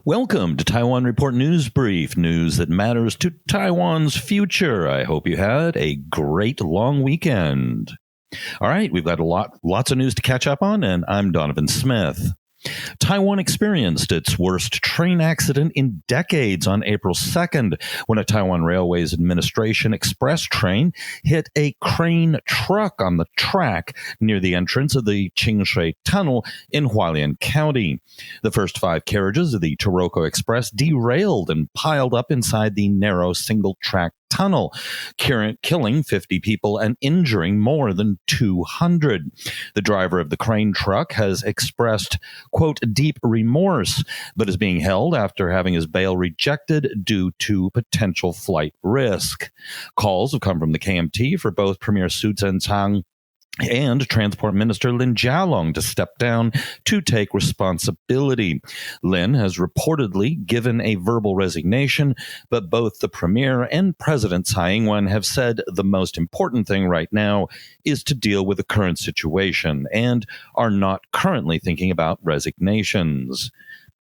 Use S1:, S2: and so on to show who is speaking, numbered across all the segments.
S1: Welcome to Taiwan Report News Brief, news that matters to Taiwan's future. I hope you had a great long weekend. All right, we've got lots of news to catch up on, and I'm Donovan Smith. Taiwan experienced its worst train accident in decades on April 2nd when a Taiwan Railways Administration express train hit a crane truck on the track near the entrance of the Qingshui Tunnel in Hualien County. The first 5 carriages of the Taroko Express derailed and piled up inside the narrow single-track tunnel, killing 50 people and injuring more than 200. The driver of the crane truck has expressed, quote, deep remorse, but is being held after having his bail rejected due to potential flight risk. Calls have come from the KMT for both Premier Su Tseng-chang and Transport Minister Lin Jialong to step down to take responsibility. Lin has reportedly given a verbal resignation, but both the Premier and President Tsai Ing-wen have said the most important thing right now is to deal with the current situation and are not currently thinking about resignations.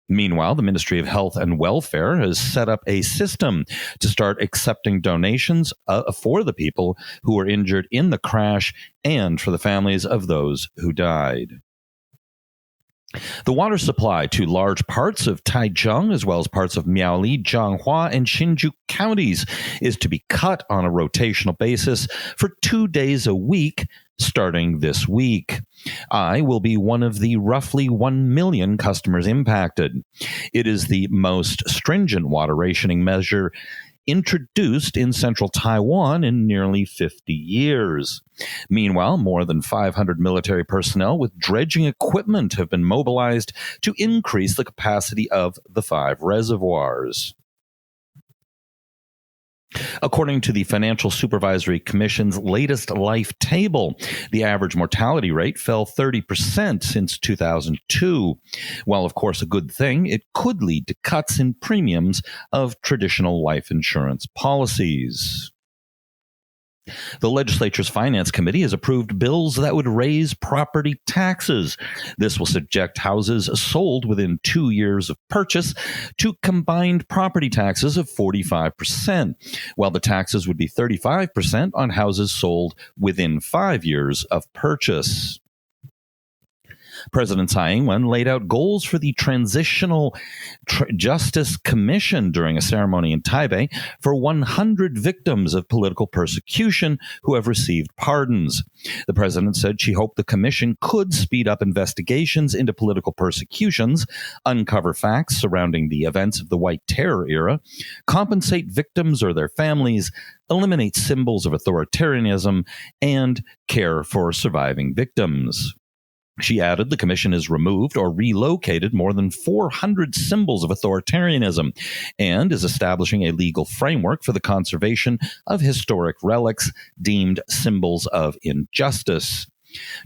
S1: Meanwhile, the Ministry of Health and Welfare has set up a system to start accepting donations for the people who were injured in the crash and for the families of those who died. The water supply to large parts of Taichung, as well as parts of Miaoli, Zhanghua, and Hsinchu counties, is to be cut on a rotational basis for 2 days a week starting this week. I will be one of the roughly 1 million customers impacted. It is the most stringent water rationing measure introduced in Central Taiwan in nearly 50 years. Meanwhile, more than 500 military personnel with dredging equipment have been mobilized to increase the capacity of the 5 reservoirs. According to the Financial Supervisory Commission's latest life table, the average mortality rate fell 30% since 2002. While, of course, a good thing, it could lead to cuts in premiums of traditional life insurance policies. The legislature's Finance Committee has approved bills that would raise property taxes. This will subject houses sold within 2 years of purchase to combined property taxes of 45%, while the taxes would be 35% on houses sold within 5 years of purchase. President Tsai Ing-wen laid out goals for the Transitional Justice Commission during a ceremony in Taipei for 100 victims of political persecution who have received pardons. The president said she hoped the commission could speed up investigations into political persecutions, uncover facts surrounding the events of the White Terror era, compensate victims or their families, eliminate symbols of authoritarianism, and care for surviving victims. She added the commission has removed or relocated more than 400 symbols of authoritarianism and is establishing a legal framework for the conservation of historic relics deemed symbols of injustice.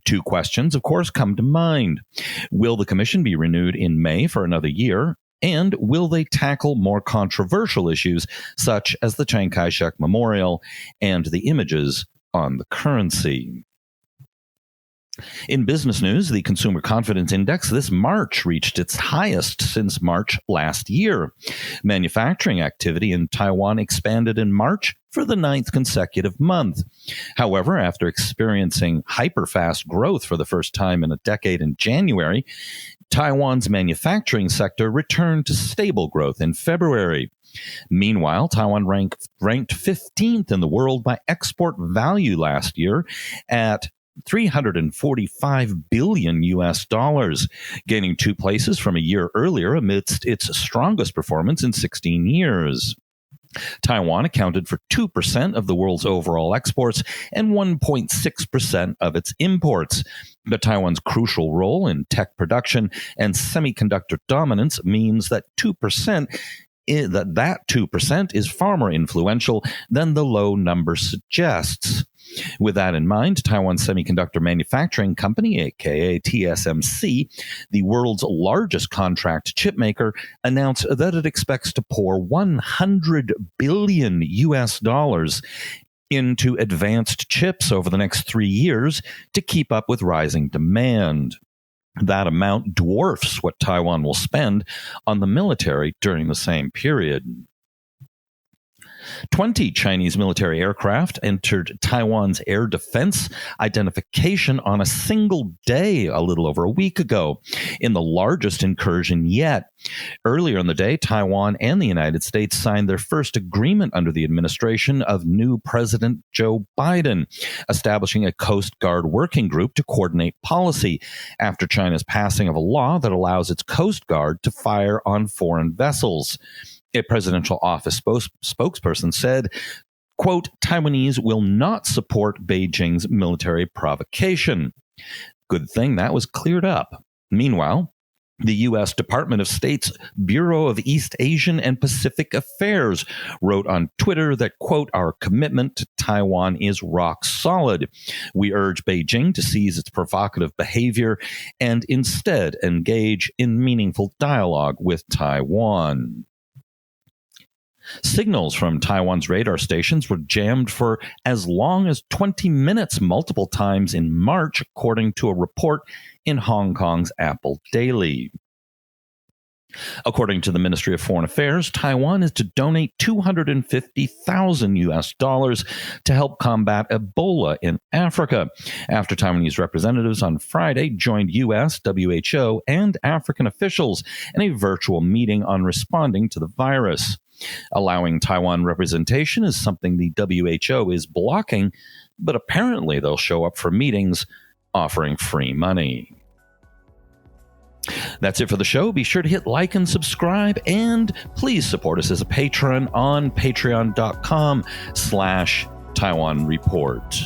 S1: 2 questions, of course, come to mind. Will the commission be renewed in May for another year? And will they tackle more controversial issues such as the Chiang Kai-shek Memorial and the images on the currency? In business news, the Consumer Confidence Index this March reached its highest since March last year. Manufacturing activity in Taiwan expanded in March for the 9th consecutive month. However, after experiencing hyper-fast growth for the first time in a decade in January, Taiwan's manufacturing sector returned to stable growth in February. Meanwhile, Taiwan ranked 15th in the world by export value last year at $345 billion, gaining 2 places from a year earlier amidst its strongest performance in 16 years. Taiwan accounted for 2% of the world's overall exports and 1.6% of its imports. But Taiwan's crucial role in tech production and semiconductor dominance means that 2% is far more influential than the low number suggests. With that in mind, Taiwan Semiconductor Manufacturing Company, aka TSMC, the world's largest contract chip maker, announced that it expects to pour $100 billion into advanced chips over the next 3 years to keep up with rising demand. That amount dwarfs what Taiwan will spend on the military during the same period. 20 Chinese military aircraft entered Taiwan's air defense identification on a single day a little over a week ago, in the largest incursion yet. Earlier in the day, Taiwan and the United States signed their first agreement under the administration of new President Joe Biden, establishing a Coast Guard working group to coordinate policy after China's passing of a law that allows its Coast Guard to fire on foreign vessels. A presidential office spokesperson said, quote, Taiwanese will not support Beijing's military provocation. Good thing that was cleared up. Meanwhile, the U.S. Department of State's Bureau of East Asian and Pacific Affairs wrote on Twitter that, quote, our commitment to Taiwan is rock solid. We urge Beijing to cease its provocative behavior and instead engage in meaningful dialogue with Taiwan. Signals from Taiwan's radar stations were jammed for as long as 20 minutes multiple times in March, according to a report in Hong Kong's Apple Daily. According to the Ministry of Foreign Affairs, Taiwan is to donate $250,000 to help combat Ebola in Africa, after Taiwanese representatives on Friday joined U.S., WHO, and African officials in a virtual meeting on responding to the virus. Allowing Taiwan representation is something the WHO is blocking, but apparently they'll show up for meetings offering free money. That's it for the show. Be sure to hit like and subscribe, and please support us as a patron on patreon.com/Taiwan Report.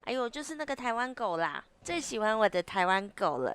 S2: 哎呦，就是那个台湾狗啦，最喜欢我的台湾狗了。